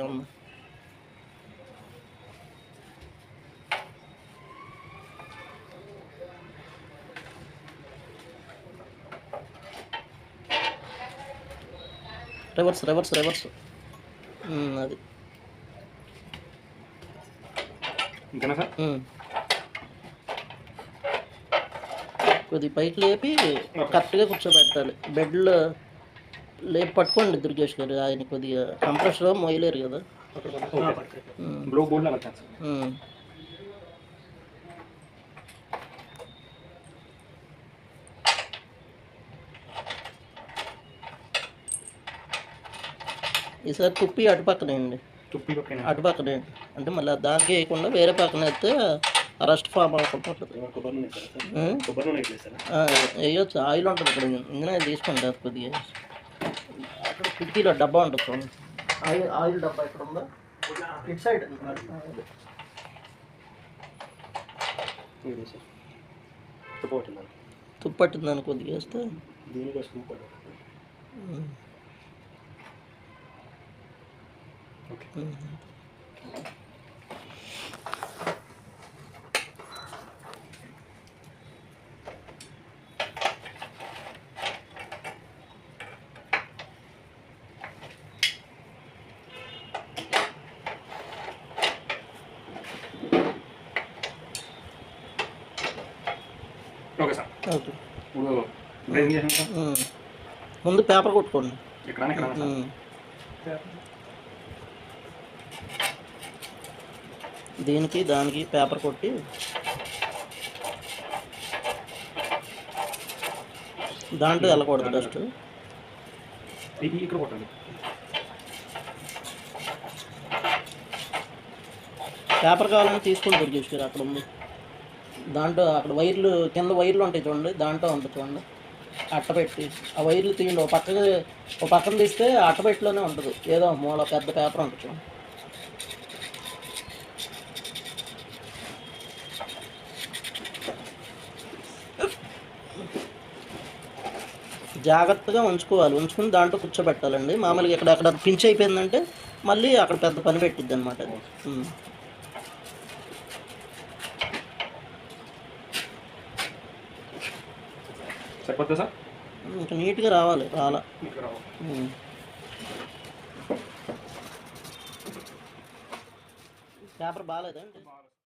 ఏమన్నా reverse reverse reverse అది ఇంతేనా సార్? కొద్దిగా పైకి లేపి కరెక్ట్గా కూర్చోబెట్టాలి. బెడ్లో లేపి పట్టుకోండి దుర్గేష్ గారు. ఆయన కొద్దిగా కంప్రెషర్ మోయలేరు కదా. బ్లో బోర్డ్లో పెట్టాను సార్. ఈసారి తుప్పి అటుపక్కనేయండి. తుప్పి పక్కన అటుపక్కనే అంటే మళ్ళీ దానికి వేయకుండా వేరే పక్కన వేస్తే రస్ట్ ఫామ్ అవ్వకుండా ఉంటుంది. వేయచ్చు. ఆయిల్ ఉంటుంది ఇక్కడ. ఇందులో తీసుకోండి కొద్దిగా. అక్కడ కిటికీలో డబ్బా ఉంటుంది చూడండి. ఆయిల్ డబ్బా ఇక్కడ ఉందా? ఇటు సైడ్ తుప్పు పట్టిందని కొద్దిగా వేస్తే ఓకే సార్. ఓకే. ఇప్పుడు ముందు పేపర్ కొట్టుకోండి. దీనికి దానికి పేపర్ కొట్టి దాంట్లో వెళ్ళకూడదు డస్ట్. ఇక్కడ కొట్టండి. పేపర్ కావాలని తీసుకొని దొరికేసారు. అక్కడ ఉంది. దాంట్లో అక్కడ వైర్లు కింద వైర్లు ఉంటాయి చూడండి. దాంట్లో ఉంటుంది చూడండి. అట్టపెట్టి ఆ వైర్లు తీయండి. ఒక పక్కన తీస్తే అట్టపెట్టిలోనే ఉంటుంది. ఏదో మూల పెద్ద పేపర్ ఉంటుంది చూడండి. జాగ్రత్తగా ఉంచుకోవాలి. ఉంచుకుని దాంట్లో కూర్చోబెట్టాలండి. మామూలుగా అక్కడ పించ్ అయిపోయిందంటే మళ్ళీ అక్కడ పెద్ద పని పెట్టిద్ది అనమాట. సరిపోతుందా సార్? ఇంకా నీట్గా రావాలి. పేపర్ బాగాలేదండి.